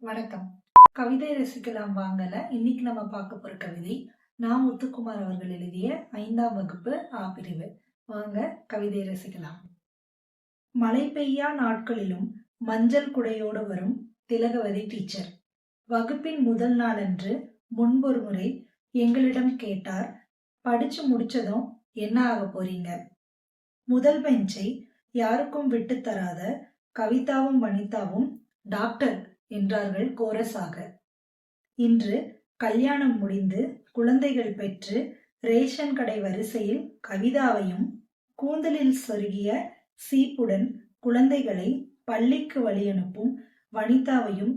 வணக்கம். கவிதை ரசிக்கலாம் வாங்கல. இன்னைக்கு நம்ம பார்க்க போற கவிதை நா. முத்துக்குமார் அவர்கள் எழுதிய 5ஆம் வகுப்பு ஆ பிரிவு. வாங்க கவிதை ரசிக்கலாம். மழை பெய்யா நாட்களிலும் மஞ்சள் குடையோடு வரும் திலகவதி டீச்சர். வகுப்பின் முதல் நாளன்று முன்பொரு முறை எங்களிடம் கேட்டார், படிச்சு முடிச்சதும் என்ன ஆக போறீங்க? முதல் பெஞ்சை யாருக்கும் விட்டு தராத கவிதாவும் வனிதாவும் டாக்டர் என்றார்கள் கோரஸாக. இன்று கல்யாணம் முடிந்து குழந்தைகள் பெற்று ரேஷன் கடை வரிசையில் கவிதாவையும் கூந்தலில் சொருகிய சீப்புடன் குழந்தைகளை பள்ளிக்கு வழியனுப்பும் வனிதாவையும்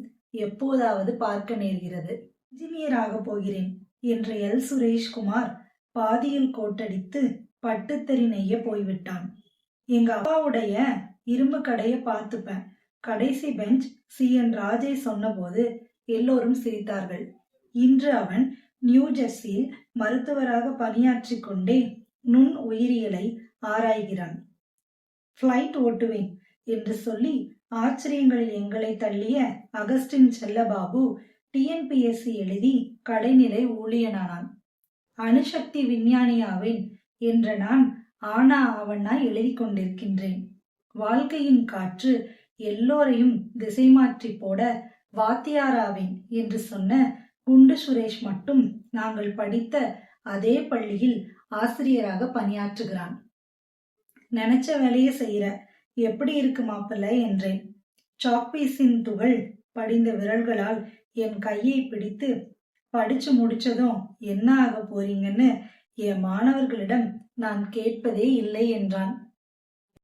எப்போதாவது பார்க்க நேர்கிறது. இன்ஜினியர் ஆக போகிறேன் என்ற எல். சுரேஷ்குமார் பாதியில் கோட்டடித்து பட்டுத்தறி நெய்ய போய்விட்டான். எங்க அப்பாவுடைய இரும்பு கடையை பார்த்துப்பேன். கடைசி பெஞ்ச் சி. என். ராஜை சொன்னபோது எல்லோரும் சிரித்தார்கள். இன்று அவன் நியூ ஜெர்சியில் மருத்துவராக பணியாற்றிக் கொண்டே நுண் உயிரியலை ஆராய்கிறான். பிளைட் ஓட்டுவேன் என்று சொல்லி ஆச்சரியங்களில் எங்களை தள்ளிய அகஸ்டின் செல்லபாபு டிஎன்பிஎஸ்சி எழுதி கடைநிலை ஊழியனானான். அணுசக்தி விஞ்ஞானியாவேன் என்ற நான் ஆனா ஆவண்ணா எழுதி கொண்டிருக்கின்றேன். வாழ்க்கையின் காற்று எல்லோரையும் திசை மாற்றி போட வாத்தியாராவேன் என்று சொன்ன குண்டு சுரேஷ் மட்டும் நாங்கள் படித்த அதே பள்ளியில் ஆசிரியராக பணியாற்றுகிறான். நினைச்ச வேலையை செய்யற, எப்படி இருக்கு மாப்பிள்ள என்றேன். சாக்பீஸின் துகள் படிந்த விரல்களால் என் கையை பிடித்து, படிச்சு முடிச்சதும் என்ன ஆக போறீங்கன்னு என் மாணவர்களிடம் நான் கேட்பதே இல்லை என்றான்.